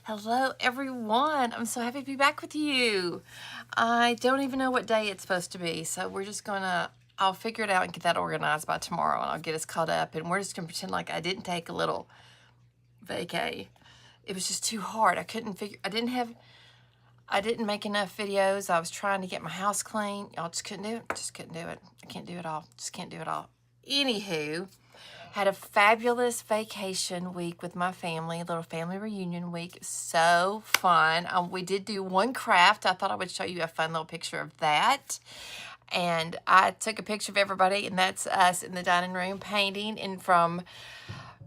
Hello, everyone. I'm so happy to be back with you. I don't even know what day it's supposed to be, so we're just gonna, I'll figure it out and get that organized by tomorrow, and I'll get us caught up, and we're just gonna pretend like I didn't take a little vacay. It was just too hard. I didn't make enough videos. I was trying to get my house clean. Y'all just couldn't do it. Just couldn't do it. I can't do it all. Just can't do it all. Anywho, had a fabulous vacation week with my family, a little family reunion week. So fun. We did do one craft. I thought I would show you a fun little picture of that. And I took a picture of everybody, and that's us in the dining room painting. And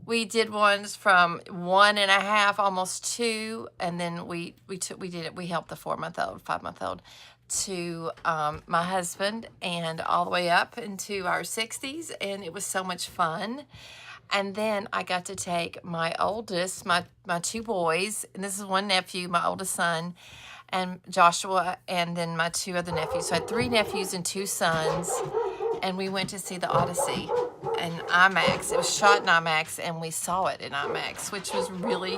we did ones from 1.5, almost 2, and then we helped the 4-month-old, 5-month-old to my husband, and all the way up into our 60s, and it was so much fun. And then I got to take my oldest, my 2 boys, and this is one nephew, my oldest son, and Joshua, and then my 2 other nephews. So I had 3 nephews and 2 sons, and we went to see the Odyssey in IMAX. It was shot in IMAX, and we saw it in IMAX, which was really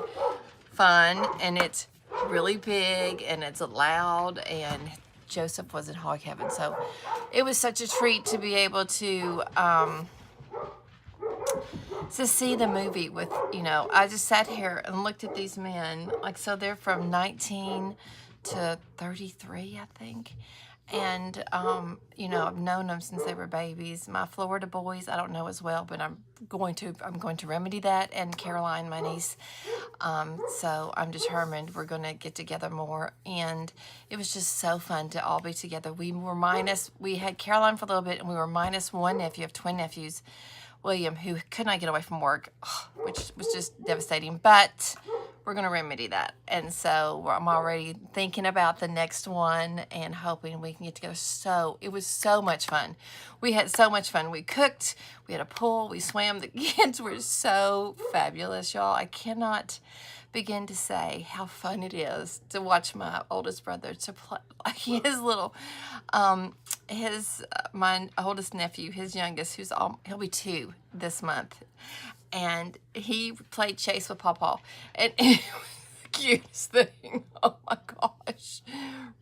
fun, and it's really big, and it's loud, and Joseph was in hog heaven. So it was such a treat to be able to see the movie with, I just sat here and looked at these men, so they're from 19 to 33, I think. And, I've known them since they were babies. My Florida boys, I don't know as well, but I'm going to remedy that. And Caroline, my niece. So I'm determined we're going to get together more. And it was just so fun to all be together. We had Caroline for a little bit, and we were minus one nephew. I have twin nephews, William, who could not get away from work, which was just devastating. But we're going to remedy that. And so I'm already thinking about the next one and hoping we can get together. So it was so much fun. We had so much fun. We cooked, we had a pool, we swam. The kids were so fabulous, y'all. I cannot begin to say how fun it is to watch my oldest brother to play my oldest nephew, his youngest, he'll be 2 this month. And he played chase with Pawpaw, and it was the cutest thing. Oh my gosh,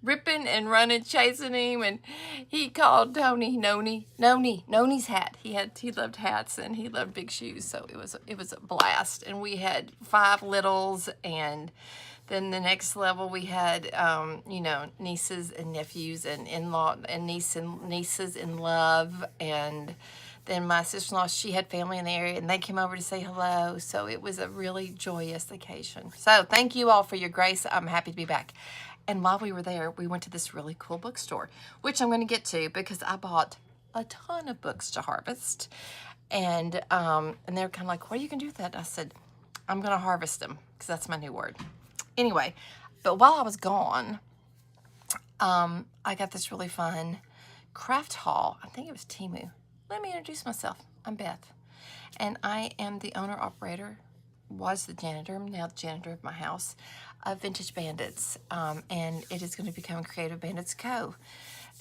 ripping and running, chasing him, and he called Tony Noni's hat. He loved hats, and he loved big shoes, so it was a blast. And we had 5 littles, and then the next level we had nieces and nephews and in-law and nieces in love. And then my sister-in-law, she had family in the area, and they came over to say hello. So it was a really joyous occasion. So thank you all for your grace. I'm happy to be back. And while we were there, we went to this really cool bookstore, which I'm going to get to because I bought a ton of books to harvest. And they were kind of like, what are you going to do with that? And I said, I'm going to harvest them, because that's my new word. Anyway, but while I was gone, I got this really fun craft haul. I think it was Temu. Let me introduce myself. I'm Beth, and I am the owner-operator, was the janitor, now the janitor of my house, of Vintage Bandits, and it is going to become Creative Bandits Co.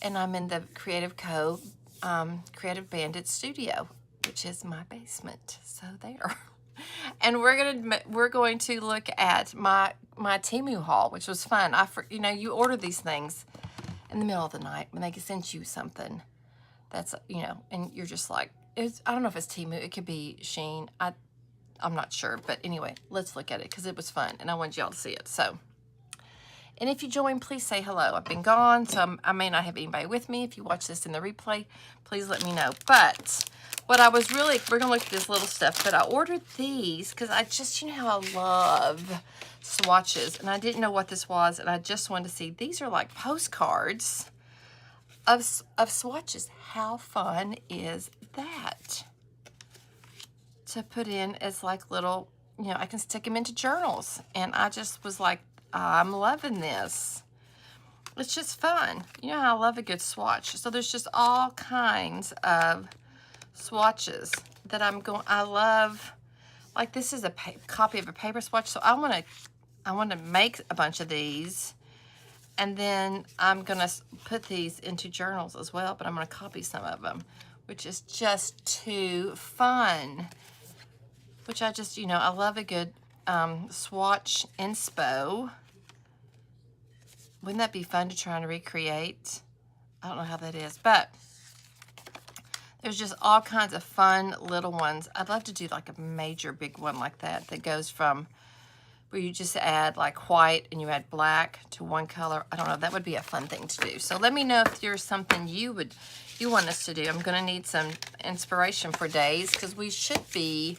And I'm in the Creative Bandits studio, which is my basement. So there. And we're going to look at my Temu haul, which was fun. You order these things in the middle of the night when they can send you something that's, and you're just like, I don't know if it's Temu, it could be Shein. I'm not sure, but anyway, let's look at it because it was fun and I wanted y'all to see it. So, and if you join, please say hello. I've been gone, so I may not have anybody with me. If you watch this in the replay, please let me know. But we're going to look at this little stuff, but I ordered these because I just, how I love swatches, and I didn't know what this was, and I just wanted to see. These are like postcards of swatches. How fun is that? To put in as like little, I can stick them into journals, and I just was like, I'm loving this. It's just fun. You know how I love a good swatch. So there's just all kinds of swatches that I love. Like this is a copy of a paper swatch. So I want to make a bunch of these, and then I'm going to put these into journals as well, but I'm going to copy some of them, which is just too fun. Which I just, I love a good Swatch Inspo. Wouldn't that be fun to try and recreate? I don't know how that is, but there's just all kinds of fun little ones. I'd love to do like a major big one like that that goes from where you just add like white and you add black to one color. I don't know, that would be a fun thing to do. So let me know if there's something you want us to do. I'm gonna need some inspiration for days because we should be,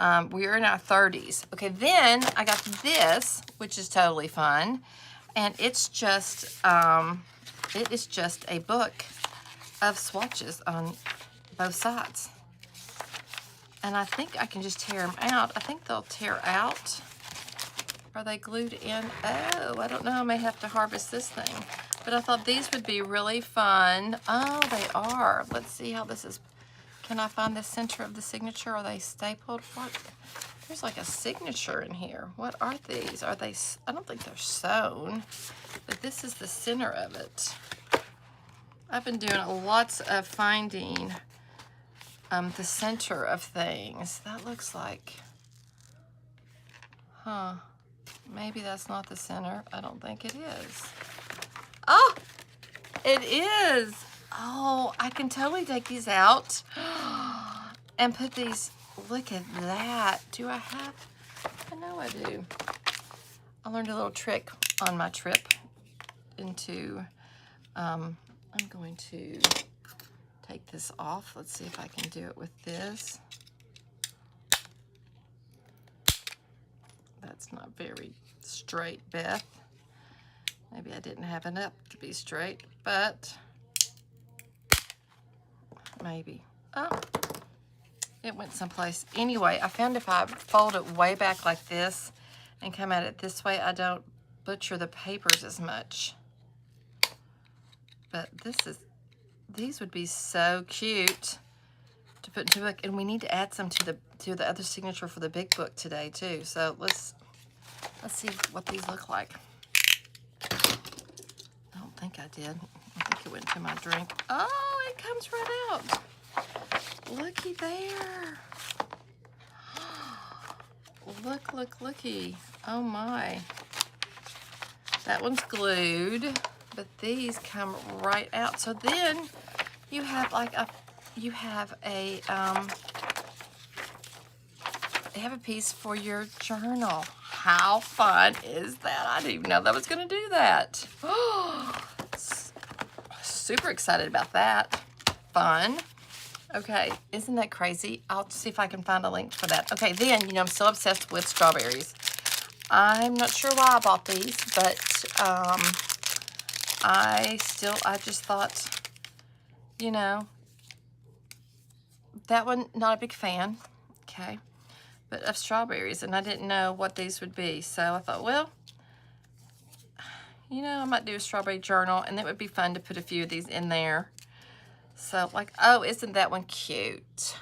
we're in our 30s. Okay, then I got this, which is totally fun. And it's just, it is just a book of swatches on both sides. And I think I can just tear them out. I think they'll tear out. Are they glued in? Oh, I don't know. I may have to harvest this thing. But I thought these would be really fun. Oh, they are. Let's see how this is. Can I find the center of the signature? Are they stapled? What? There's like a signature in here. What are these? Are they, I don't think they're sewn, but this is the center of it. I've been doing lots of finding the center of things. That looks like, maybe that's not the center. I don't think it is. Oh, it is. Oh, I can totally take these out and put these. Look at that. Do I have? I know I do. I learned a little trick on my trip into, I'm going to take this off. Let's see if I can do it with this. That's not very straight, Beth. Maybe I didn't have enough to be straight, but maybe. Oh. It went someplace. Anyway, I found if I fold it way back like this and come at it this way, I don't butcher the papers as much. But these would be so cute to put into a book. And we need to add some to the other signature for the big book today too. So let's see what these look like. I don't think I did. I think it went to my drink. Oh, it comes right out. Looky there. Looky. Oh my. That one's glued, but these come right out. So then you have like you have a piece for your journal. How fun is that? I didn't even know that I was gonna do that. Super excited about that. Fun. Okay, isn't that crazy? I'll see if I can find a link for that. Okay, then, you know, I'm so obsessed with strawberries. I'm not sure why I bought these, but I just thought, you know, that one, not a big fan, okay, but of strawberries, and I didn't know what these would be. So I thought, well, you know, I might do a strawberry journal, and it would be fun to put a few of these in there. So, like, oh, isn't that one cute?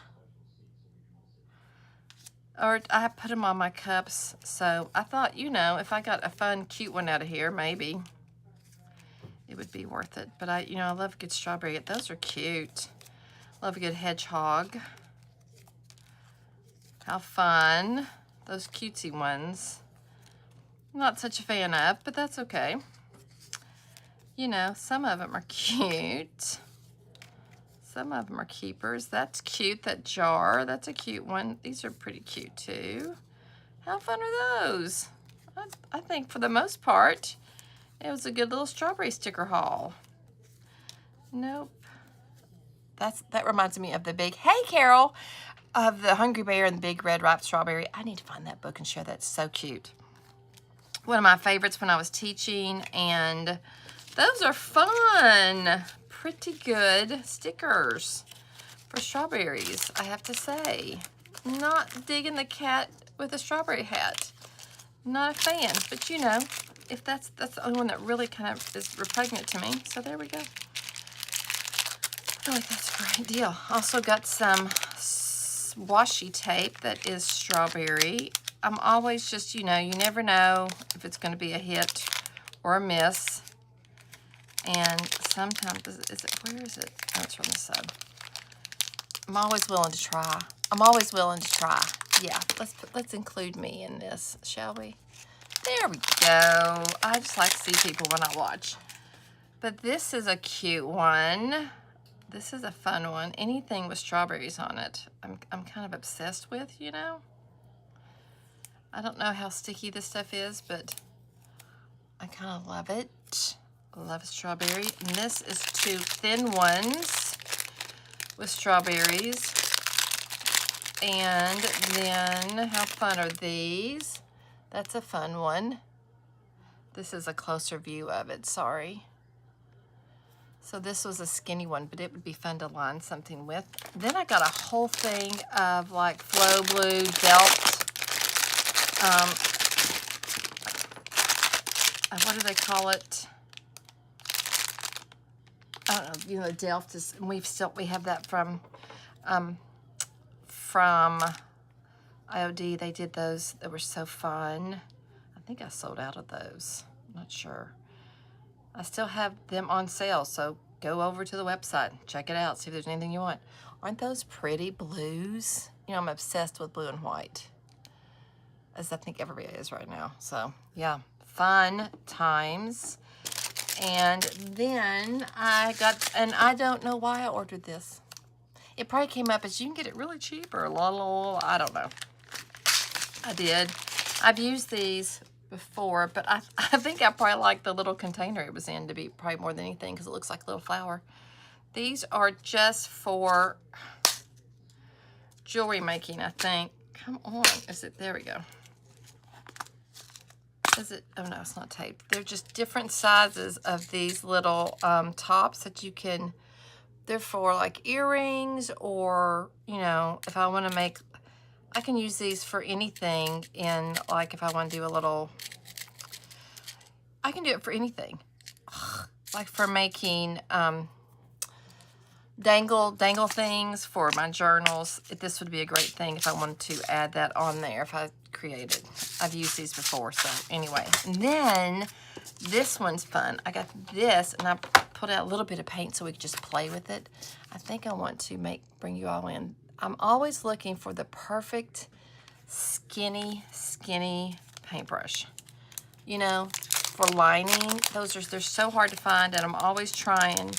Or I put them on my cups. So I thought, you know, if I got a fun, cute one out of here, maybe it would be worth it. But I love a good strawberry. Those are cute. Love a good hedgehog. How fun. Those cutesy ones. Not such a fan of, but that's okay. You know, some of them are cute. Some of them are keepers. That's cute, that jar. That's a cute one. These are pretty cute too. How fun are those? I think for the most part, it was a good little strawberry sticker haul. Nope. That reminds me of the big, hey Carol, of the Hungry Bear and the Big Red Ripe Strawberry. I need to find that book and share that. It's so cute. One of my favorites when I was teaching, and those are fun. Pretty good stickers for strawberries, I have to say. Not digging the cat with a strawberry hat. Not a fan, but you know, if that's the only one that really kind of is repugnant to me. So there we go. I feel like that's a great deal. Also got some washi tape that is strawberry. I'm always just, you know, you never know if it's going to be a hit or a miss. And sometimes, where is it? Oh, it's from the side. I'm always willing to try. Yeah, let's include me in this, shall we? There we go. I just like to see people when I watch. But this is a cute one. This is a fun one. Anything with strawberries on it, I'm kind of obsessed with, you know? I don't know how sticky this stuff is, but I kind of love it. I love strawberry. And this is 2 thin ones with strawberries. And then, how fun are these? That's a fun one. This is a closer view of it, sorry. So this was a skinny one, but it would be fun to line something with. Then I got a whole thing of like Flow Blue, Delft. What do they call it? I don't know, you know, Delft is, we have that from IOD. They did those, they were so fun. I think I sold out of those, I'm not sure. I still have them on sale, so go over to the website, check it out, see if there's anything you want. Aren't those pretty blues? You know, I'm obsessed with blue and white, as I think everybody is right now. So yeah, fun times. And then I got, and I don't know why I ordered this. It probably came up as you can get it really cheap or I don't know. I did. I've used these before, but I think I probably like the little container it was in to be probably more than anything because it looks like a little flower. These are just for jewelry making, I think. Come on, is it, there we go. Is it, oh no, it's not taped. They're just different sizes of these little tops that you can, they're for like earrings or, you know, if I want to make, I can use these for anything in, like if I want to do a little, I can do it for anything. Like for making dangle things for my journals. This would be a great thing if I wanted to add that on there if I created. I've used these before, so anyway. And then this one's fun. I got this and I put out a little bit of paint so we could just play with it. I think I want to bring you all in. I'm always looking for the perfect skinny paintbrush. You know, for lining, they're so hard to find, and I'm always trying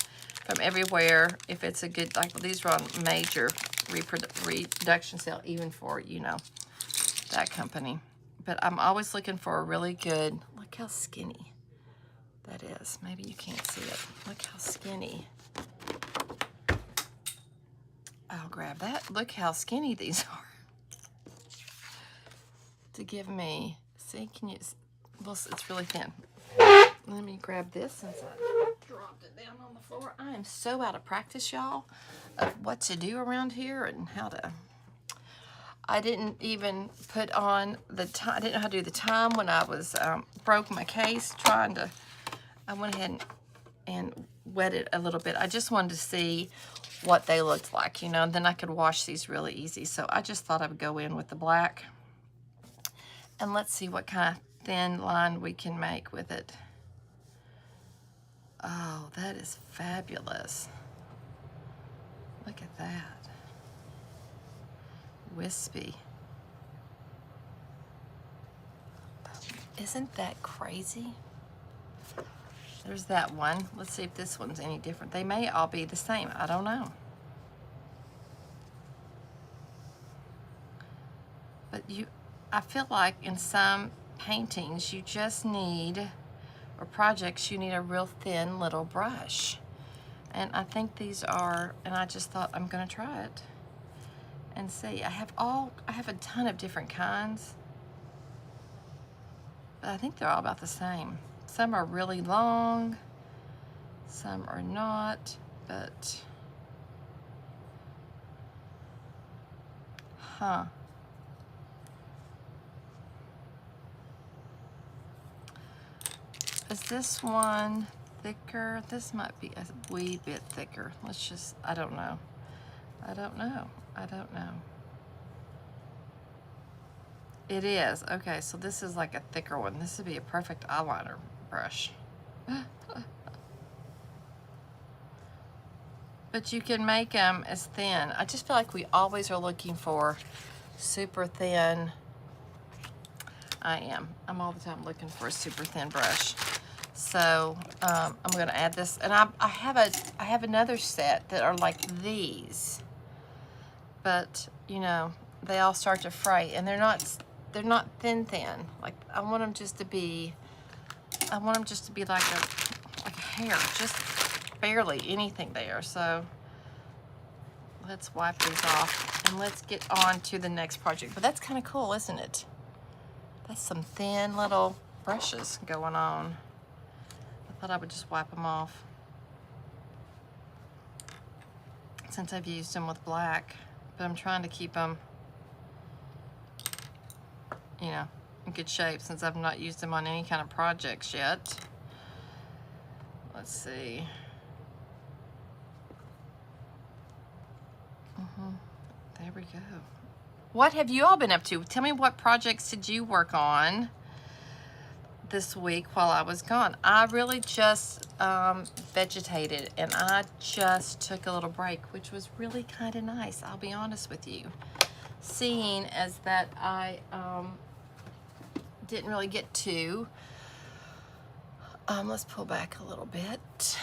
from everywhere if it's a good, like these are on major reduction sale, even for, you know, that company. But I'm always looking for a really good, look how skinny that is. Maybe you can't see it. Look how skinny. I'll grab that. Look how skinny these are. To give me, see, can you, well, it's really thin. Let me grab this since I dropped it down on the floor. I am so out of practice, y'all, of what to do around here and how to, I didn't even put on the time, I didn't know how to do the time when I was, broke my case trying to, I went ahead and wet it a little bit. I just wanted to see what they looked like, you know, and then I could wash these really easy. So I just thought I would go in with the black. And let's see what kind of thin line we can make with it. Oh, that is fabulous. Look at that. Wispy. Isn't that crazy? There's that one. Let's see if this one's any different. They may all be the same. I don't know. But I feel like in some paintings you just need, or projects, you need a real thin little brush. And I think these are, and I just thought I'm gonna try it and see. I have a ton of different kinds, but I think they're all about the same. Some are really long, some are not, but, huh. Is this one thicker? This might be a wee bit thicker. Let's just, I don't know. I don't know. I don't know. It is. Okay, so this is like a thicker one. This would be a perfect eyeliner brush. But you can make them as thin. I just feel like we always are looking for super thin. I'm all the time looking for a super thin brush. So I'm going to add this, and I have another set that are like these, but you know, they all start to fray, and they're not thin. Like I want them just to be like a hair, just barely anything there. So let's wipe these off and let's get on to the next project. But that's kind of cool, isn't it? That's some thin little brushes going on. I thought I would just wipe them off since I've used them with black, but I'm trying to keep them, you know, in good shape since I've not used them on any kind of projects yet. Let's see. There we go. What have you all been up to? Tell me, what projects did you work on this week while I was gone? I really just vegetated, and I just took a little break, which was really kind of nice, I'll be honest with you. Seeing as that I didn't really get to, let's pull back a little bit,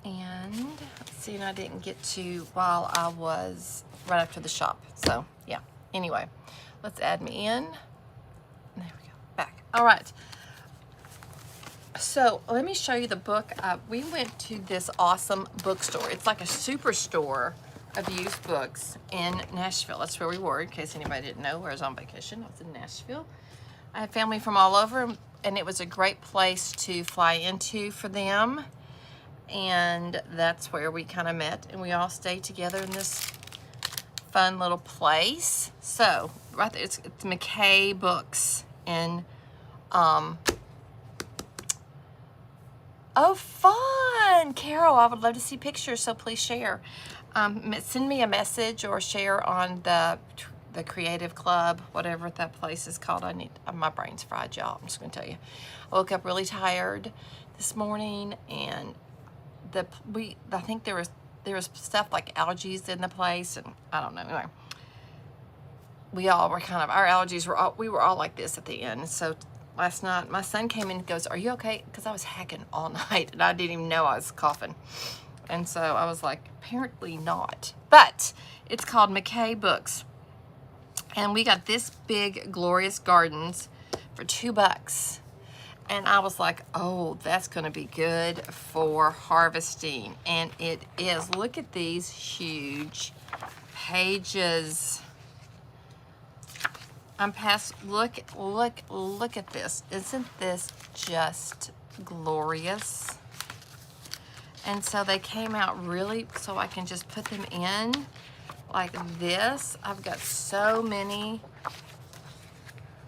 and seeing I didn't get to while I was right after the shop. So yeah, anyway, let's add me in. There we go, back. All right. So let me show you the book. We went to this awesome bookstore. It's like a superstore of used books in Nashville. That's where we were, in case anybody didn't know. I was on vacation. I was in Nashville. I had family from all over, and it was a great place to fly into for them. And that's where we kind of met, and we all stayed together in this fun little place. So right there, it's McKay Books in oh, fun! Carol, I would love to see pictures, so please share. Send me a message or share on the Creative Club, whatever that place is called. My brain's fried, y'all. I'm just gonna tell you. I woke up really tired this morning, and I think there was stuff like allergies in the place, and I don't know. Anyway, we all were kind of, our allergies we were all like this at the end. So last night, my son came in and goes, "Are you okay?" Because I was hacking all night, and I didn't even know I was coughing. And so I was like, apparently not. But it's called McKay Books. And we got this big Glorious Gardens for $2. And I was like, oh, that's gonna be good for harvesting. And it is. Look at these huge pages. Look at this. Isn't this just glorious? And so they came out really, so I can just put them in like this. I've got so many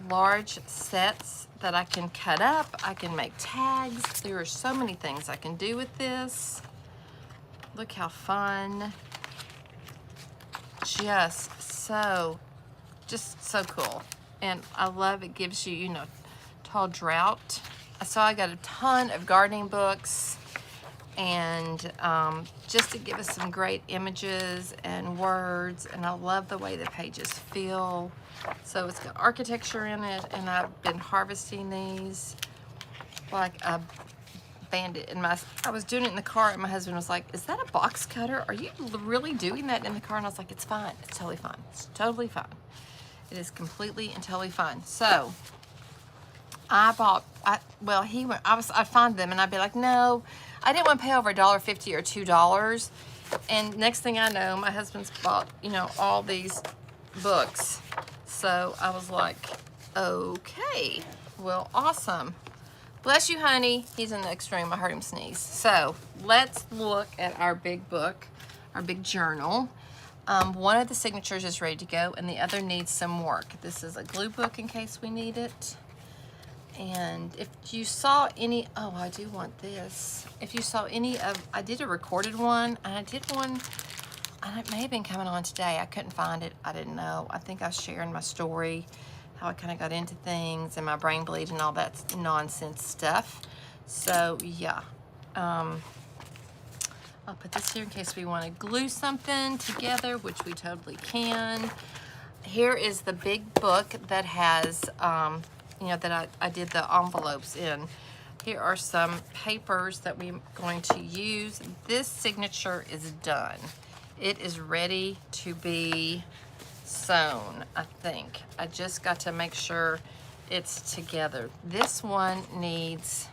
large sets that I can cut up. I can make tags. There are so many things I can do with this. Look how fun. Just so cool. And I love it. Gives you, you know, tall drought. So I got a ton of gardening books, and just to give us some great images and words. And I love the way the pages feel. So it's got architecture in it, and I've been harvesting these like a bandit. And I was doing it in the car, and my husband was like, "Is that a box cutter? Are you really doing that in the car?" And I was like, "It's fine. It's totally fine. It's totally fine. It is completely and totally fine." So I'd find them, and I'd be like, no, I didn't want to pay over $1.50 or $2. And next thing I know, my husband's bought, you know, all these books. So I was like, okay, well, awesome. Bless you, honey. He's in the next room. I heard him sneeze. So let's look at our big book, our big journal. One of the signatures is ready to go, and the other needs some work. This is a glue book in case we need it. And if you saw any, oh, I do want this. If you saw any of, I did a recorded one, and I did one, and it may have been coming on today. I couldn't find it. I didn't know. I think I was sharing my story, how I kind of got into things, and my brain bleed and all that nonsense stuff. So, yeah. I'll put this here in case we want to glue something together, which we totally can. here is the big book that has, you know, that I did the envelopes in. Here are some papers that we're going to use. This signature is done. It is ready to be sewn, I think. I just got to make sure it's together. This one needs,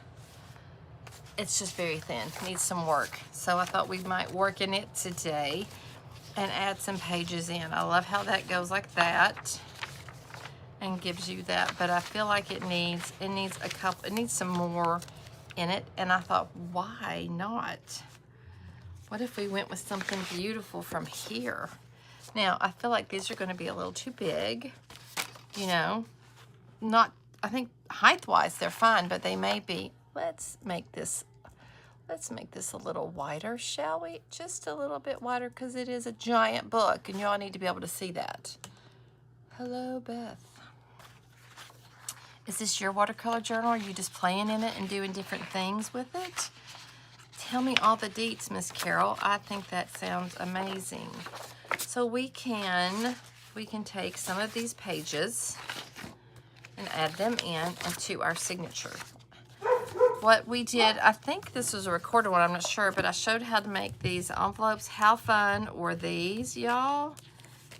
it's just very thin, needs some work. So I thought we might work in it today and add some pages in. I love how that goes like that and gives you that, but I feel like it needs a couple, it needs some more in it. And I thought, why not? What if we went with something beautiful from here? Now, I feel like these are going to be a little too big, you know, not, I think height-wise they're fine, but they may be. Let's make this a little wider, shall we? Just a little bit wider, because it is a giant book, and y'all need to be able to see that. Hello, Beth. Is this your watercolor journal? Are you just playing in it and doing different things with it? Tell me all the deets, Miss Carol. I think that sounds amazing. So we can take some of these pages and add them into our signature. What we did, I think this was a recorded one, I'm not sure, but I showed how to make these envelopes. How fun were these, y'all?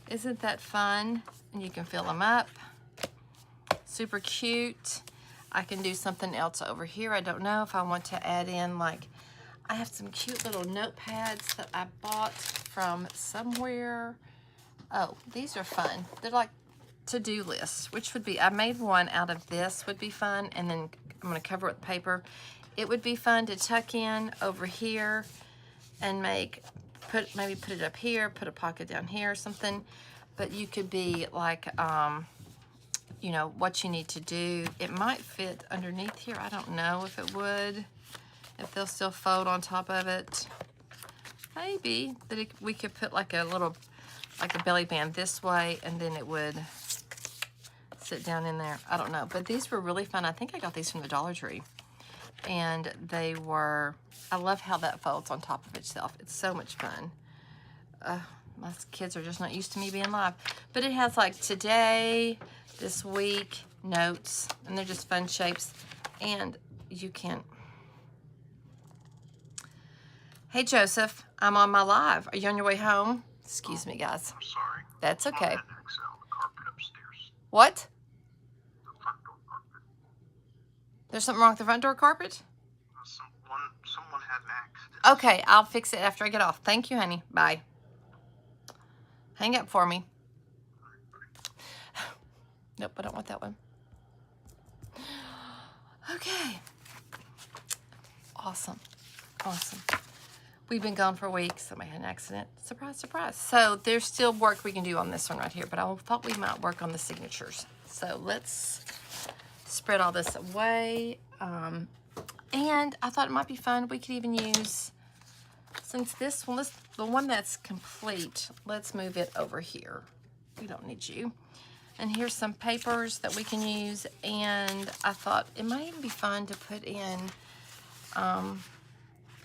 Isn't that fun? And you can fill them up. Super cute. I can do something else over here. I don't know if I want to add in, like, I have some cute little notepads that I bought from somewhere. Oh, these are fun. They're like to-do lists, which would be, I made one out of this, would be fun, and then I'm gonna cover it with paper. It would be fun to tuck in over here and maybe put it up here, put a pocket down here or something. But you could be like, you know, what you need to do. It might fit underneath here. I don't know if it would, if they'll still fold on top of it. Maybe that we could put like a little, like a belly band this way, and then it would sit down in there. I don't know, but these were really fun. I think I got these from the Dollar Tree, and they were, I love how that folds on top of itself. It's so much fun. My kids are just not used to me being live, but it has like today, this week, notes, and they're just fun shapes. And you can, hey Joseph, I'm on my live. Are you on your way home? Excuse me, guys. I'm sorry. That's okay. On the carpet upstairs. What? The front door carpet. There's something wrong with the front door carpet? Someone had an accident. Okay, I'll fix it after I get off. Thank you, honey. Bye. Hang up for me. Nope, I don't want that one. Okay. Awesome. Awesome. We've been gone for weeks. Somebody had an accident. Surprise, surprise. So there's still work we can do on this one right here, but I thought we might work on the signatures. So let's spread all this away. And I thought it might be fun. We could even use, since this one, the one that's complete, let's move it over here. We don't need you. And here's some papers that we can use. And I thought it might even be fun to put in a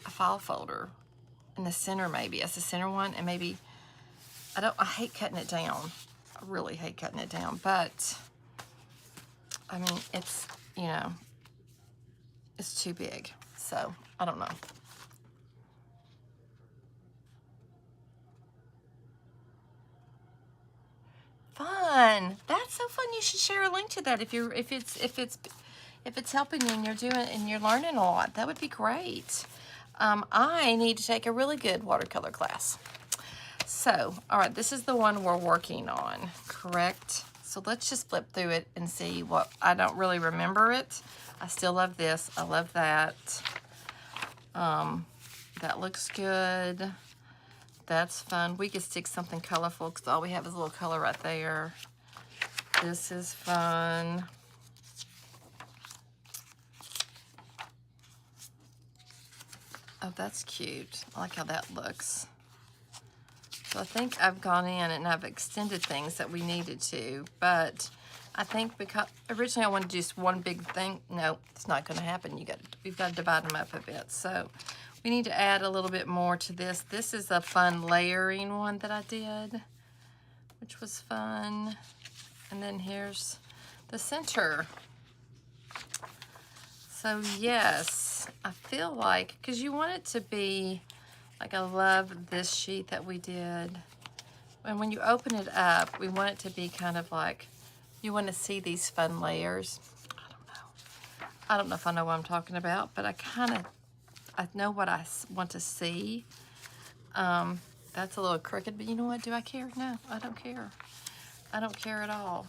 file folder in the center, maybe as the center one. And maybe, I hate cutting it down. I really hate cutting it down. But, I mean, it's, you know, it's too big. So, I don't know. Fun. That's so fun. You should share a link to that if it's helping you and you're doing and you're learning a lot. That would be great. I need to take a really good watercolor class. So, all right, this is the one we're working on, correct? So let's just flip through it and see what, I don't really remember it. I still love this. I love that. That looks good. That's fun. We could stick something colorful because all we have is a little color right there. This is fun. Oh, that's cute. I like how that looks. So I think I've gone in and I've extended things that we needed to, but I think because originally I wanted to do just one big thing. No, it's not going to happen. We've got to divide them up a bit. So we need to add a little bit more to this. This is a fun layering one that I did. which was fun. And then here's the center. So yes, I feel like, because you want it to be, like I love this sheet that we did. And when you open it up, we want it to be kind of like, you want to see these fun layers. I don't know if I know what I'm talking about, but I know what I want to see. That's a little crooked, but you know what? Do I care? No, I don't care. I don't care at all.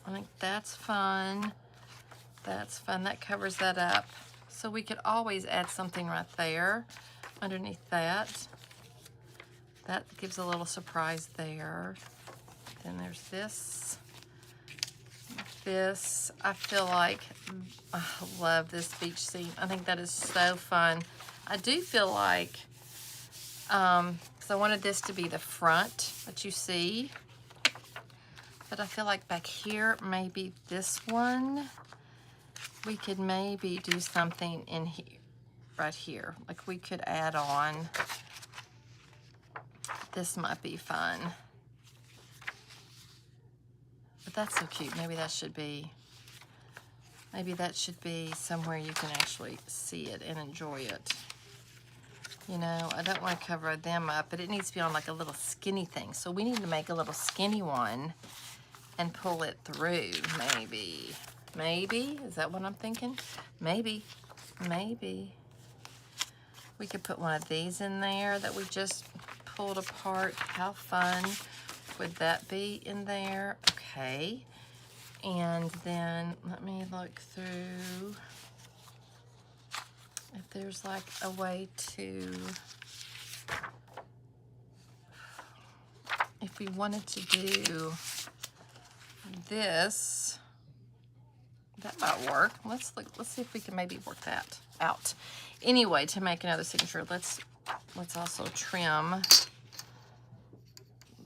I think that's fun. That's fun. That covers that up. So we could always add something right there underneath that. That gives a little surprise there. Then there's this. This, I feel like, I love this beach scene. I think that is so fun. I do feel like, because I wanted this to be the front that you see, but I feel like back here, maybe this one, we could maybe do something in here, right here. Like we could add on, this might be fun. But that's so cute. Maybe that should be somewhere you can actually see it and enjoy it. You know, I don't want to cover them up, but it needs to be on like a little skinny thing. So we need to make a little skinny one and pull it through, maybe. Maybe, is that what I'm thinking? Maybe. We could put one of these in there that we just pulled apart. How fun would that be in there? Okay. And then let me look through if there's like a way to, if we wanted to do this, that might work. Let's see if we can maybe work that out. Anyway, to make another signature, let's also trim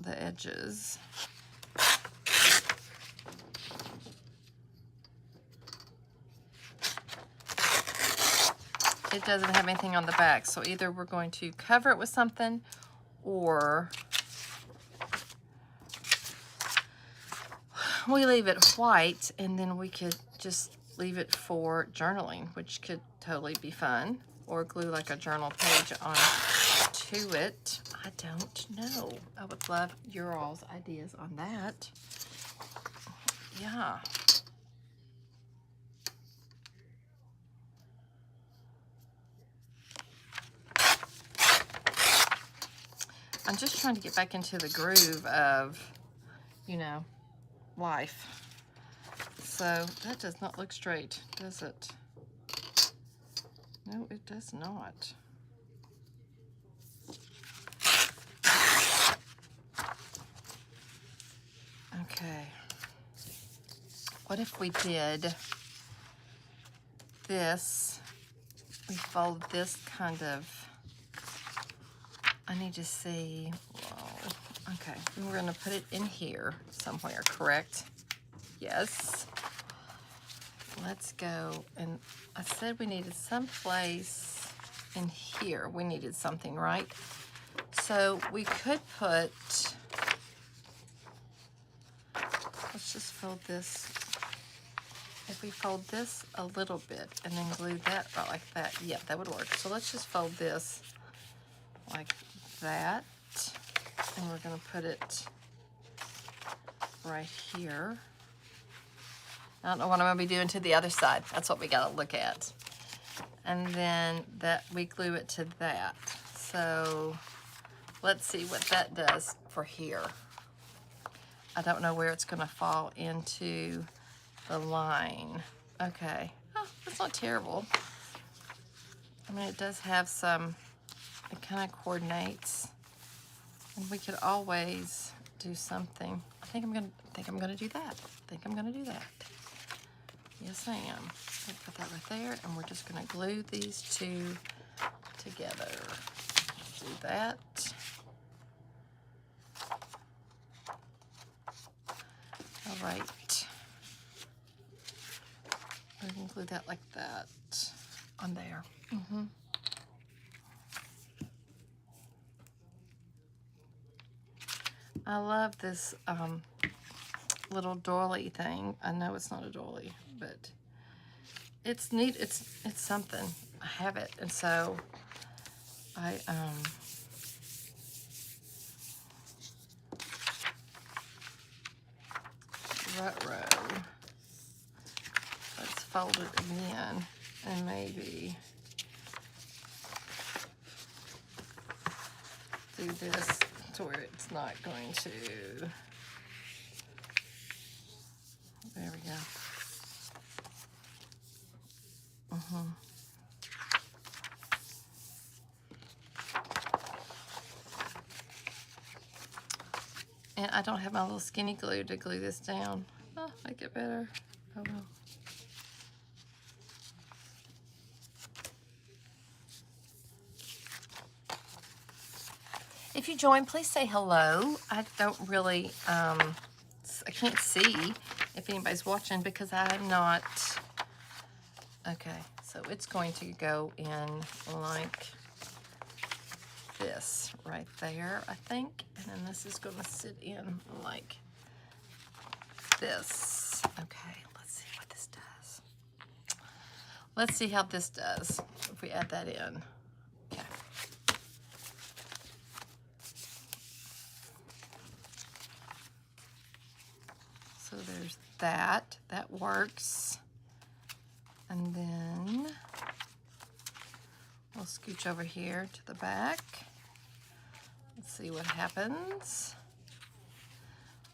the edges. It doesn't have anything on the back, so either we're going to cover it with something, or we leave it white, and then we could just leave it for journaling, which could totally be fun, or glue like a journal page on to it. I don't know. I would love your all's ideas on that. Yeah. I'm just trying to get back into the groove of, you know, life. So that does not look straight, does it? No, it does not. Okay. What if we did this? We fold this kind of, I need to see, whoa, okay. And we're gonna put it in here somewhere, correct? Yes. Let's go, and I said we needed some place in here. We needed something, right? So we could put, let's just fold this. If we fold this a little bit and then glue that right like that, yeah, that would work. So let's just fold this like that, and we're gonna put it right here. I don't know what I'm gonna be doing to the other side. That's what we gotta look at. And then that we glue it to that. So let's see what that does for here. I don't know where it's gonna fall into the line. Okay, oh, that's not terrible. I mean, it does have some, it kind of coordinates, and we could always do something. I think I'm gonna do that. Yes, I am. I'll put that right there, and we're just gonna glue these two together. Do that. All right. We can glue that like that on there. I love this little doily thing. I know it's not a doily, but it's neat. It's something. I have it, and so I ruh-roh. Let's fold it again, and maybe do this to where it's not going to. There we go. And I don't have my little skinny glue to glue this down. Oh, make it better. Oh well. If you join, please say hello. I don't really, I can't see if anybody's watching because I'm not. Okay, so it's going to go in like this right there, I think. And then this is going to sit in like this. Okay, let's see what this does. Let's see how this does if we add that in. Okay. So there's that. That works. And then we'll scooch over here to the back. Let's see what happens.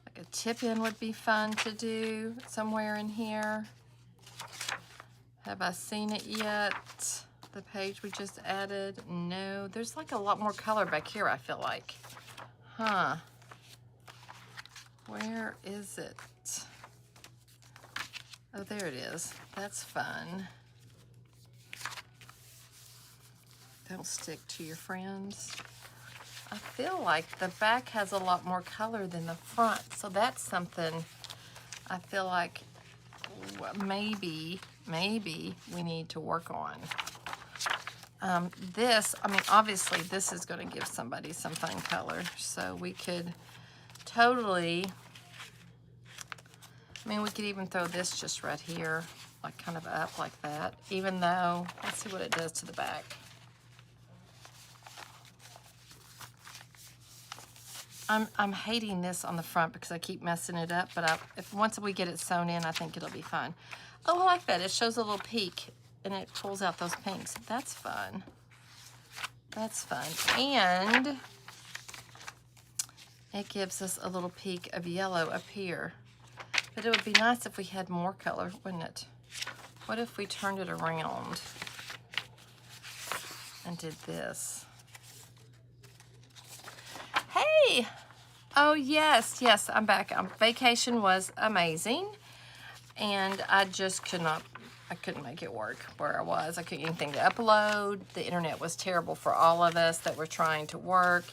Like a tip in would be fun to do somewhere in here. Have I seen it yet? The page we just added? No, there's like a lot more color back here, I feel like. Huh. Where is it? Oh, there it is. That's fun. Don't stick to your friends. I feel like the back has a lot more color than the front, so that's something I feel like maybe we need to work on. This, I mean, obviously this is going to give somebody some fun color, so we could totally, I mean, we could even throw this just right here, like kind of up like that, even though, let's see what it does to the back. I'm hating this on the front because I keep messing it up, but if once we get it sewn in, I think it'll be fine. Oh, I like that. It shows a little peek, and it pulls out those pinks. That's fun. That's fun. And it gives us a little peek of yellow up here. But it would be nice if we had more color, wouldn't it? What if we turned it around and did this? Hey! Oh, yes, I'm back. Vacation was amazing, and I just couldn't make it work where I was. I couldn't get anything to upload. The internet was terrible for all of us that were trying to work,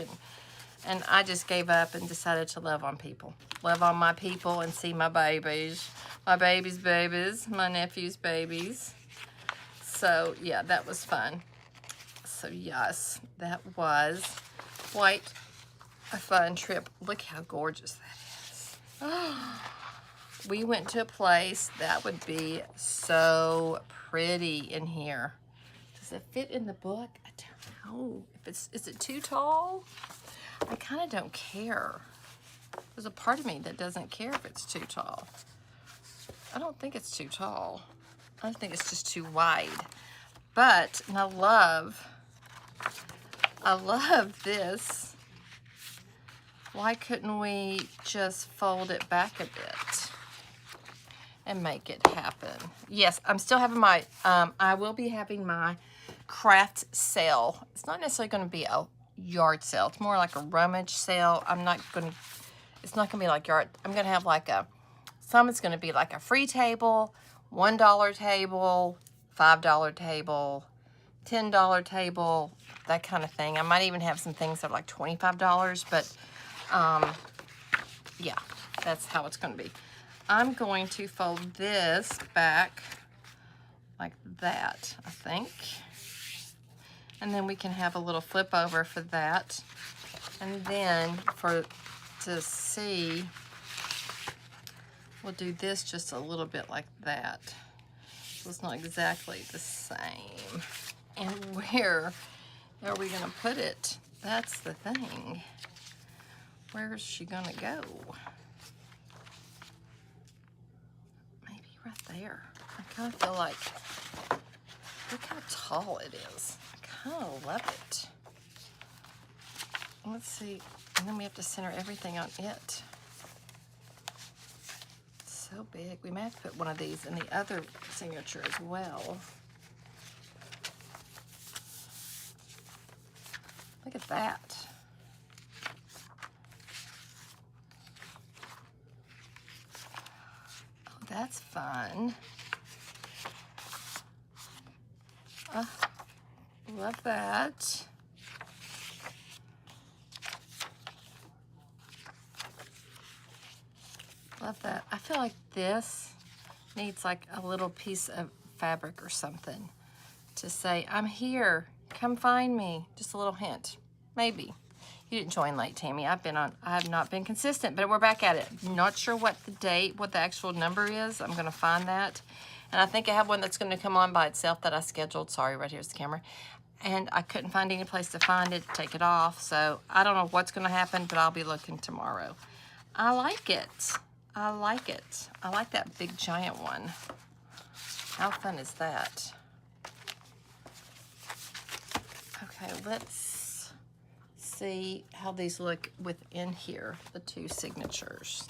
and I just gave up and decided to love on people. Love on my people and see my babies. My babies' babies, my nephew's babies. So, yeah, that was fun. So, yes, that was quite a fun trip. Look how gorgeous that is. We went to a place that would be so pretty in here. Does it fit in the book? I don't know. Is it too tall? I kind of don't care. There's a part of me that doesn't care if it's too tall. I don't think it's too tall. I think it's just too wide. But and I love this. Why couldn't we just fold it back a bit and make it happen? Yes, I'm still having my, I will be having my craft sale. It's not necessarily going to be a yard sale. It's more like a rummage sale. It's not going to be like yard. I'm going to have like some it's going to be like a free table, $1 table, $5 table, $10 table, that kind of thing. I might even have some things that are like $25, but yeah, that's how it's going to be. I'm going to fold this back like that, I think. And then we can have a little flip over for that. And then to see, we'll do this just a little bit like that. So it's not exactly the same. And where are we gonna put it? That's the thing. Where's she gonna go? Maybe right there. I kind of feel like, look how tall it is. I kind of love it. Let's see, and then we have to center everything on it. It's so big. We may have to put one of these in the other signature as well. Look at that. Oh, that's fun. Love that. Love that. I feel like this needs like a little piece of fabric or something to say, I'm here, come find me. Just a little hint, maybe. You didn't join late, Tammy. I have not been consistent, but we're back at it. Not sure what the date, what the actual number is. I'm gonna find that. And I think I have one that's gonna come on by itself that I scheduled. Sorry, right here's the camera. And I couldn't find any place to find it, take it off. So I don't know what's gonna happen, but I'll be looking tomorrow. I like it. I like it. I like that big giant one. How fun is that? Okay, let's see how these look within here, the two signatures.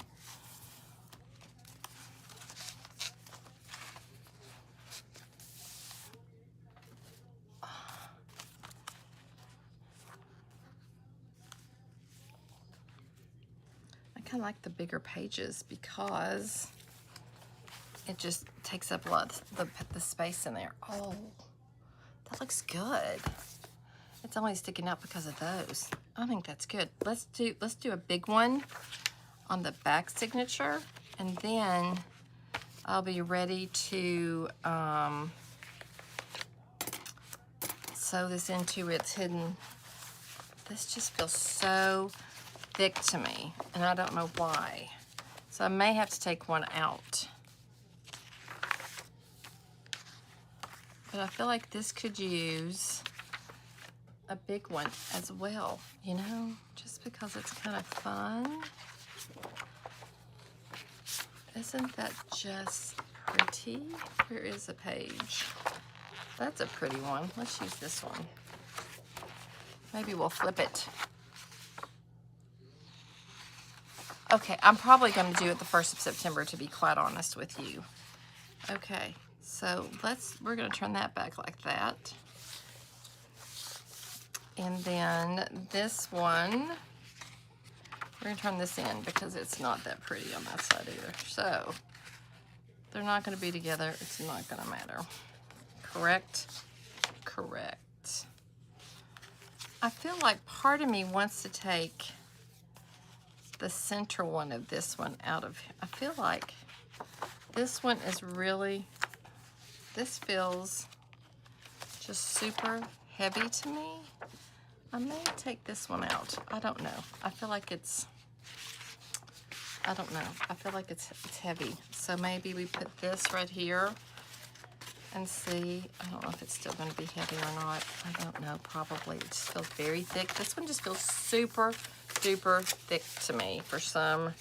I kind of like the bigger pages because it just takes up a lot of the space in there. Oh, that looks good. It's only sticking out because of those. I think that's good. Let's do a big one on the back signature, and then I'll be ready to sew this into its hidden. This just feels so thick to me, and I don't know why. So I may have to take one out. But I feel like this could use a big one as well, you know, just because it's kind of fun. Isn't that just pretty? Where is the page? That's a pretty one. Let's use this one. Maybe we'll flip it. Okay, I'm probably going to do it the 1st of September, to be quite honest with you. Okay, so we're going to turn that back like that. And then this one, we're going to turn this in because it's not that pretty on that side either. So they're not going to be together. It's not going to matter. Correct? Correct. I feel like part of me wants to take the center one of this one out of here. I feel like this one is really, this feels just super heavy to me. I may take this one out. I don't know. I feel like it's, I don't know. I feel like it's heavy. So maybe we put this right here and see. I don't know if it's still going to be heavy or not. I don't know. Probably. It just feels very thick. This one just feels super, super thick to me for some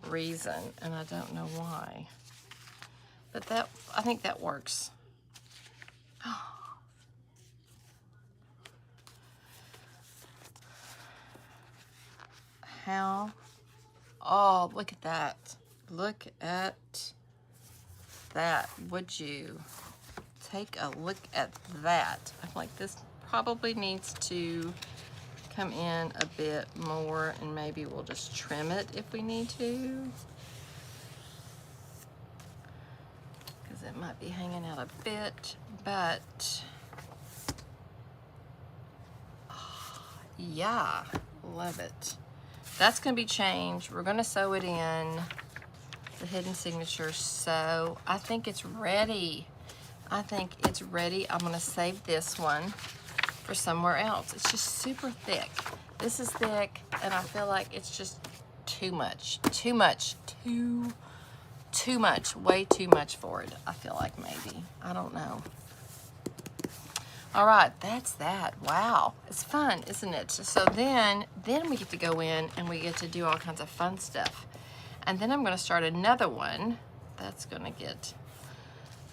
reason, and I don't know why. But that, I think that works. How? Oh, look at that. Look at that. Would you take a look at that? I feel like this probably needs to come in a bit more, and maybe we'll just trim it if we need to, because it might be hanging out a bit, but oh, yeah, love it. That's going to be changed. We're going to sew it in, the hidden signature. So I think it's ready. I think it's ready. I'm going to save this one for somewhere else. It's just super thick. This is thick, and I feel like it's just too much. Way too much for it, I feel like maybe. I don't know. All right, that's that. Wow, it's fun, isn't it? So then we get to go in and we get to do all kinds of fun stuff. And then I'm gonna start another one. And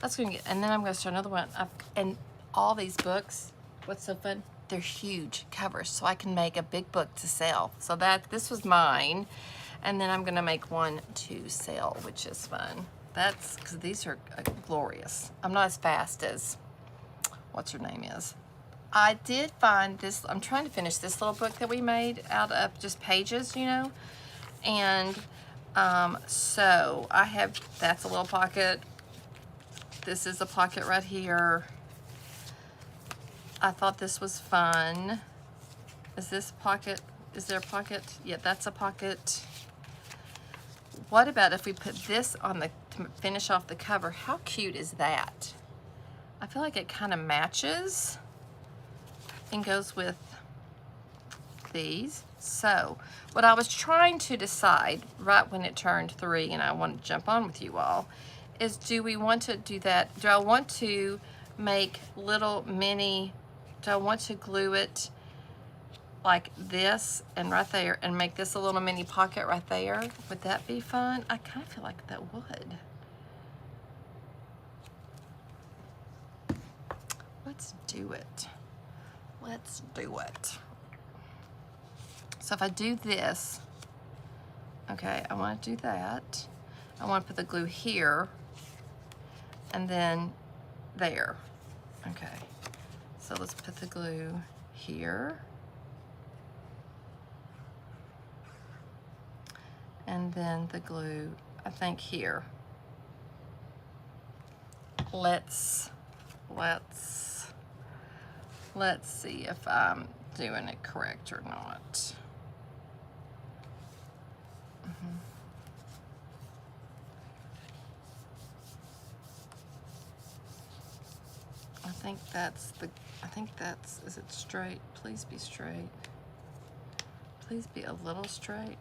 then I'm gonna start another one. And all these books, what's so fun? They're huge covers, so I can make a big book to sell. So this was mine. And then I'm gonna make one to sell, which is fun. That's because these are glorious. I'm not as fast as what's her name is. I did find this, I'm trying to finish this little book that we made out of just pages, you know. And so I have, that's a little pocket. This is a pocket right here. I thought this was fun. Is this pocket, is there a pocket? Yeah, that's a pocket. What about if we put this on to finish off the cover? How cute is that? I feel like it kind of matches and goes with these. So what I was trying to decide right when it turned 3 and I wanted to jump on with you all is, do we want to do that? Do I want to make little mini, do I want to glue it like this and right there and make this a little mini pocket right there? Would that be fun? I kind of feel like that would. Let's do it. Let's do it. So if I do this, okay, I want to do that. I want to put the glue here and then there. Okay, so let's put the glue here. And then the glue, I think here. Let's see if I'm doing it correct or not. I think that's, is it straight? Please be straight. Please be a little straight.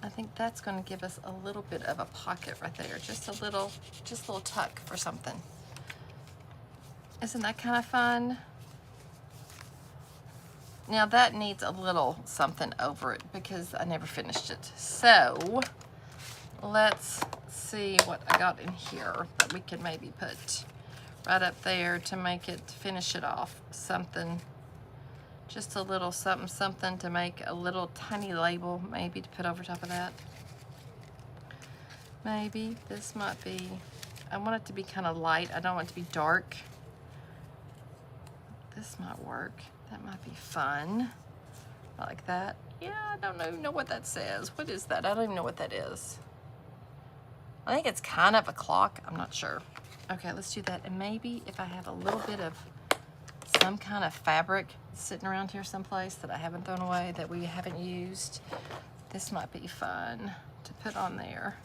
I think that's going to give us a little bit of a pocket right there. Just a little tuck or something. Isn't that kind of fun? Now that needs a little something over it because I never finished it. So let's see what I got in here that we could maybe put right up there to make it, finish it off. Something, just a little something to make a little tiny label maybe to put over top of that. Maybe this might be, I want it to be kind of light. I don't want it to be dark. This might work. That might be fun. Like that. Yeah, I don't even know what that says. What is that? I don't even know what that is. I think it's kind of a clock. I'm not sure. Okay, let's do that. And maybe if I have a little bit of some kind of fabric sitting around here someplace that I haven't thrown away, that we haven't used, this might be fun to put on there.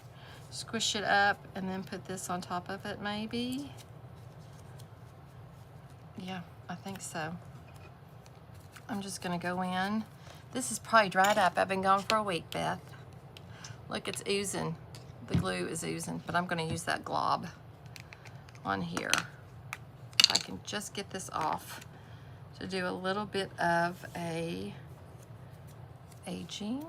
Squish it up and then put this on top of it maybe. Yeah, I think so. I'm just gonna go in. This is probably dried up. I've been gone for a week, Beth. Look, it's oozing. The glue is oozing, but I'm gonna use that glob on here. If I can just get this off to do a little bit of a aging.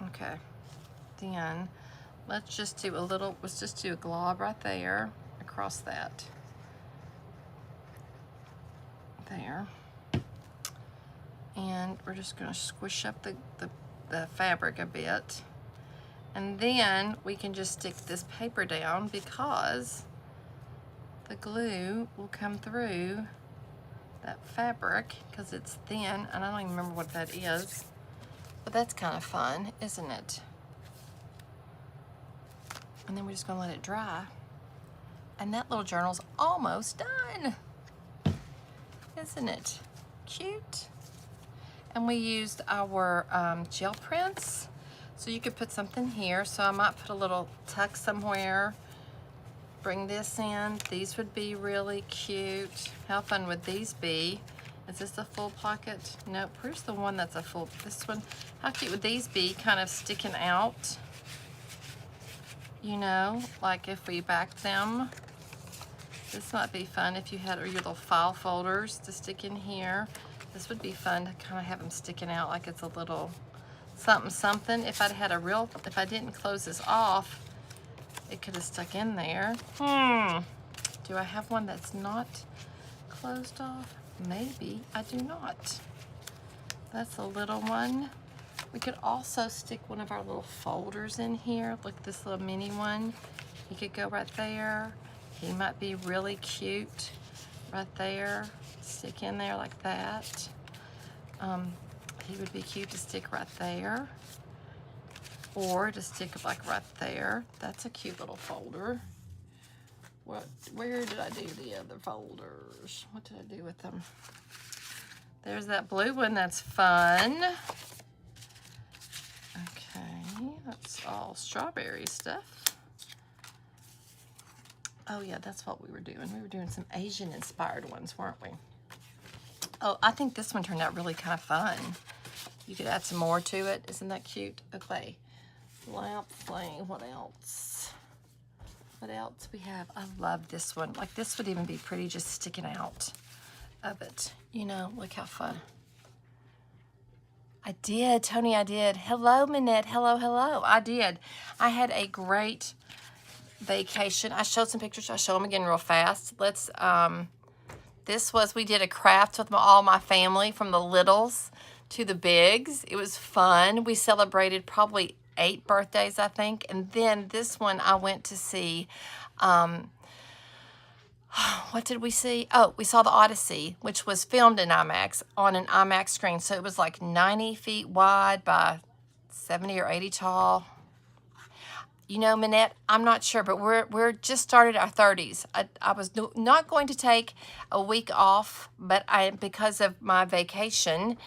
Okay, then let's just do a little, let's just do a glob right there across that. There. And we're just gonna squish up the fabric a bit. And then we can just stick this paper down because the glue will come through that fabric because it's thin, and I don't even remember what that is. But that's kind of fun, isn't it? And then we're just gonna let it dry. And that little journal's almost done. Isn't it cute? And we used our gel prints. So you could put something here. So I might put a little tuck somewhere. Bring this in. These would be really cute. How fun would these be? Is this a full pocket? Nope. Where's the one that's a full? This one. How cute would these be? Kind of sticking out. You know, like if we back them. This might be fun if you had your little file folders to stick in here. This would be fun to kind of have them sticking out like it's a little something something. If I'd had a real, if I didn't close this off, it could have stuck in there. Do I have one that's not closed off? Maybe I do not. That's a little one. We could also stick one of our little folders in here. Look, this little mini one. He could go right there. He might be really cute right there. Stick in there like that. He would be cute to stick right there. Or to stick like right there. That's a cute little folder. Where did I do the other folders? What did I do with them? There's that blue one, that's fun. Okay, that's all strawberry stuff. Oh yeah, that's what we were doing. We were doing some Asian inspired ones, weren't we? Oh, I think this one turned out really kind of fun. You could add some more to it. Isn't that cute? Okay, let's see, what else? What else we have? I love this one. Like this would even be pretty just sticking out of it. You know, look how fun. I did, Tony, I did. Hello, Minette. Hello, hello. I did. I had a great vacation. I showed some pictures. I'll show them again real fast. Let's, we did a craft with all my family from the littles to the bigs. It was fun. We celebrated probably 8 birthdays, I think. And then this one I went to see, what did we see? Oh, we saw The Odyssey, which was filmed in IMAX on an IMAX screen. So it was like 90 feet wide by 70 or 80 tall. You know, Minette, I'm not sure, but we're just started our 30s. I was not going to take a week off, but because of my vacation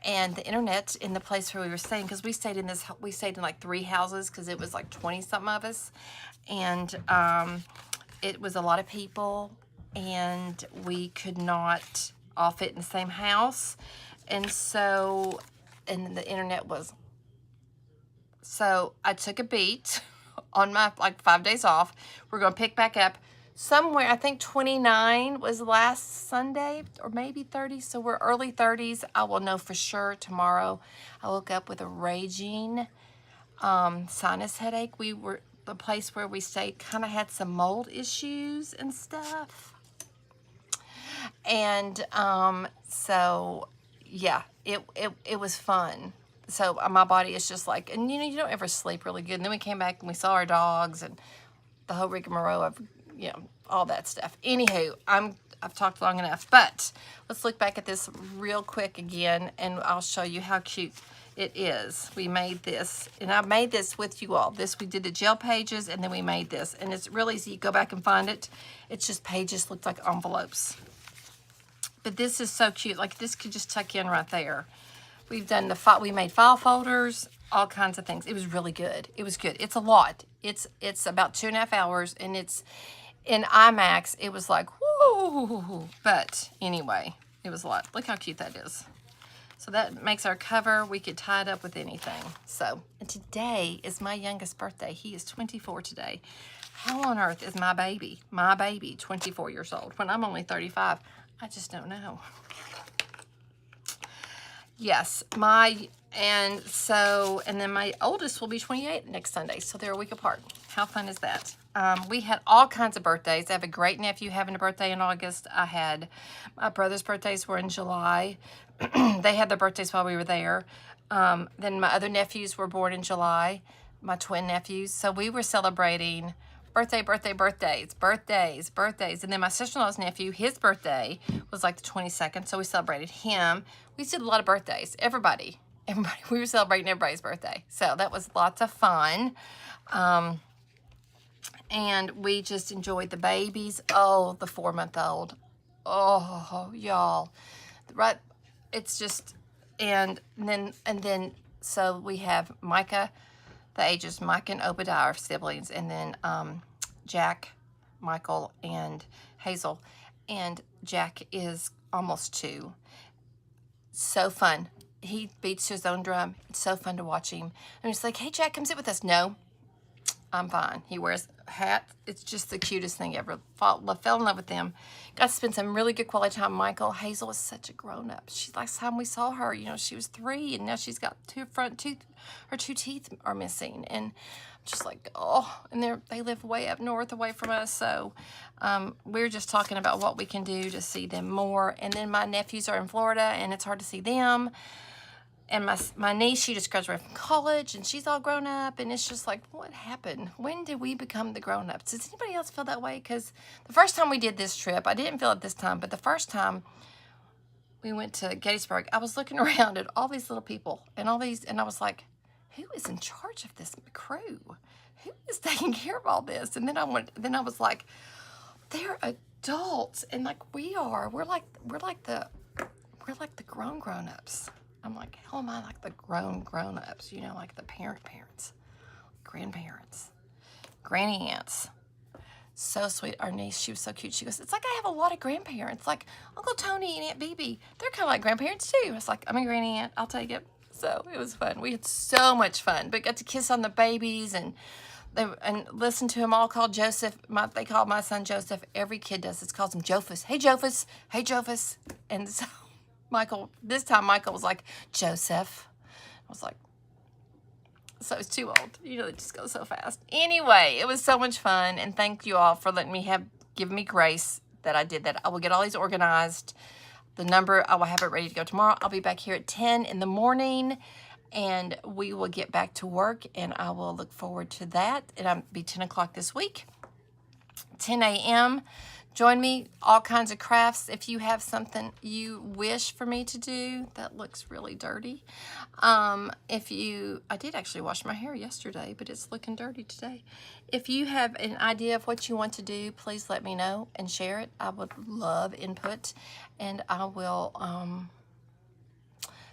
and the internet in the place where we were staying, because we stayed in like 3 houses because it was like 20 something of us, and it was a lot of people, and we could not all fit in the same house, and so, and the internet was, so I took a beat on my like 5 days off. We're going to pick back up somewhere. I think 29 was last Sunday, or maybe 30. So we're early 30s. I will know for sure tomorrow. I woke up with a raging sinus headache. The place where we stayed kind of had some mold issues and stuff. And so yeah, it was fun. So my body is just like, and you know, you don't ever sleep really good. And then we came back and we saw our dogs and the whole rigmarole of, you know, all that stuff. Anywho, I've talked long enough, but let's look back at this real quick again, and I'll show you how cute it is. We made this, and I made this with you all. We did the gel pages, and then we made this, and it's really easy. You go back and find it. It's just pages, look like envelopes. But this is so cute. Like this could just tuck in right there. We've done we made file folders, all kinds of things. It was really good. It was good. It's a lot. It's about 2.5 hours, and it's in IMAX. It was like, whoo. But anyway, it was a lot. Look how cute that is. So that makes our cover. We could tie it up with anything. So, and today is my youngest birthday. He is 24 today. How on earth is my baby 24 years old when I'm only 35? I just don't know. Yes, and then my oldest will be 28 next Sunday, so they're a week apart. How fun is that? We had all kinds of birthdays. I have a great nephew having a birthday in August. My brother's birthdays were in July. They had their birthdays while we were there. Then my other nephews were born in July, my twin nephews. So we were celebrating birthdays. And then my sister-in-law's nephew, his birthday was like the 22nd, so we celebrated him. We did a lot of birthdays. Everybody. We were celebrating everybody's birthday. So that was lots of fun. And we just enjoyed the babies. Oh, the 4-month-old. Oh, y'all. Right. It's just, and then, so we have Micah, the ages. Mike and Obadiah are siblings, and then Jack, Michael, and Hazel. And Jack is almost 2. So fun. He beats his own drum. It's so fun to watch him. I'm just like, hey, Jack, come sit with us. No, I'm fine. He wears a hat. It's just the cutest thing ever. Fell in love with them. Got to spend some really good quality time. Michael, Hazel is such a grown-up. She's last time we saw her, you know, she was 3, and now she's got 2 front teeth. Her 2 teeth are missing, and I'm just like, oh. And they live way up north, away from us. So we're just talking about what we can do to see them more. And then my nephews are in Florida, and it's hard to see them. And my niece, she just graduated from college, and she's all grown up, and it's just like, what happened? When did we become the grown-ups? Does anybody else feel that way? Because the first time we did this trip, I didn't feel it this time, but the first time we went to Gettysburg, I was looking around at all these little people, and and I was like, who is in charge of this crew? Who is taking care of all this? And then I was like, they're adults, and like we are. We're like the grown-ups. I'm like, how am I like the grown-ups? You know, like the parents, grandparents, granny aunts. So sweet. Our niece, she was so cute. She goes, it's like I have a lot of grandparents. Like Uncle Tony and Aunt Bibi. They're kind of like grandparents too. I was like, I'm a granny aunt. I'll take it. So it was fun. We had so much fun. But got to kiss on the babies and listen to them all call Joseph. They call my son Joseph. Every kid does. It calls him Jophus. Hey, Jophus. Hey, Jophus. And so this time Michael was like, Joseph. I was like, so it's too old. You know, it just goes so fast. Anyway, it was so much fun. And thank you all for giving me grace that I did that. I will get all these organized. The number, I will have it ready to go tomorrow. I'll be back here at 10 in the morning. And we will get back to work. And I will look forward to that. It'll be 10 o'clock this week. 10 a.m. Join me, all kinds of crafts. If you have something you wish for me to do, that looks really dirty. I did actually wash my hair yesterday, but it's looking dirty today. If you have an idea of what you want to do, please let me know and share it. I would love input, and I will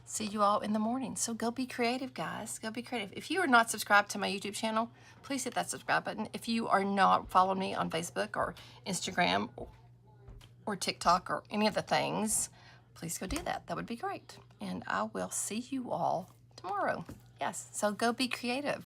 see you all in the morning. So go be creative, guys. Go be creative. If you are not subscribed to my YouTube channel, please hit that subscribe button. If you are not following me on Facebook or Instagram or TikTok or any of the things, please go do that. That would be great. And I will see you all tomorrow. Yes, so go be creative.